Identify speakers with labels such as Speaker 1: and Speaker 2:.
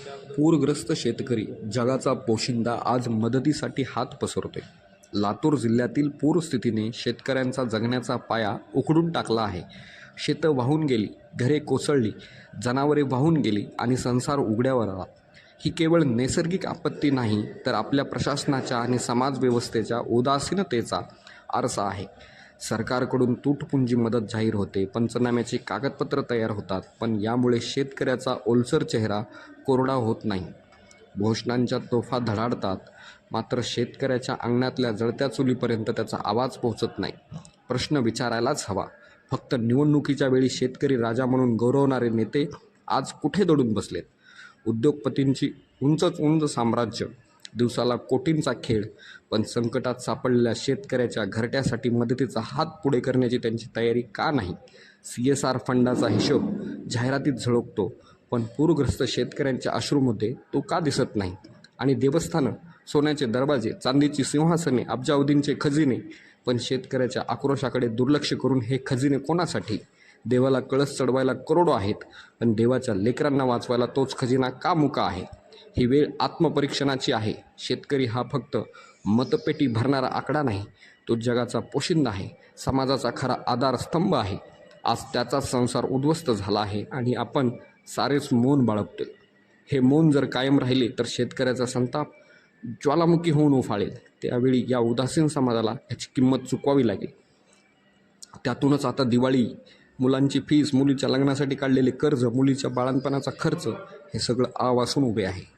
Speaker 1: पूरग्रस्त शेतकरी जगाचा पोशिंदा आज मदतीसाठी हात पसरतोय। लातूर जिल्ह्यातील पूरस्थितीने शेतकऱ्यांचा जगण्याचा पाया उखडून टाकला आहे। शेतं वाहून गेली, घरे कोसळली, जनावरे वाहून गेली आणि संसार उघड्यावर आला। ही केवळ नैसर्गिक आपत्ती नाही, तर आपल्या प्रशासनाच्या आणि समाजव्यवस्थेच्या उदासीनतेचा आरसा आहे। सरकारकडून तुटपुंजी मदत जाहीर होते, पंचनाम्याची कागदपत्र तयार होतात, पण यामुळे शेतकऱ्याचा ओलसर चेहरा कोरडा होत नाही। घोषणांच्या तोफा धडाडतात, मात्र शेतकऱ्याच्या अंगणातल्या जळत्या चुलीपर्यंत त्याचा आवाज पोहोचत नाही। प्रश्न विचारायलाच हवा, फक्त निवडणुकीच्या वेळी शेतकरी राजा म्हणून गौरवणारे नेते आज कुठे दडून बसलेत? उद्योगपतींची उंच साम्राज्य, दिवसाला कोटींचा खेळ, पण संकटात सापडलेल्या शेतकऱ्याच्या घरट्यासाठी मदतीचा हात पुढे करण्याची त्यांची तयारी का नाही? CSR फंडाचा हिशोब जाहिरातीत झळकतो, पण पूरग्रस्त शेतकऱ्यांच्या अश्रूमध्ये तो का दिसत नाही? आणि देवस्थानं, सोन्याचे दरवाजे, चांदीची सिंहासने, अब्जावधींचे खजिने, पण शेतकऱ्याच्या आक्रोशाकडे दुर्लक्ष करून हे खजिने कोणासाठी? देवाला कळस चढवायला करोडो आहेत, पण देवाच्या लेकरांना वाचवायला तोच खजिना का मुका आहे? ही वेळ आत्मपरीक्षणाची आहे। शेतकरी हा फक्त मतपेटी भरणारा आकडा नाही, तो जगाचा पोशिंदा आहे, समाजाचा खरा आधारस्तंभ आहे। आज त्याचा संसार उद्ध्वस्त झाला आहे आणि आपण सारेच मौन बाळगतोय। हे मौन जर कायम राहिले तर शेतकऱ्याचा संताप ज्वालामुखी होऊन उफाळेल। त्यावेळी या उदासीन समाजाला ह्याची किंमत चुकवावी लागेल। त्यातूनच आता दिवाळी, मुलांची फीस, मुलीच्या लग्नासाठी काढलेले कर्ज, मुलीच्या बाळंतपणाचा खर्च, हे सगळं आवासून उभे आहे।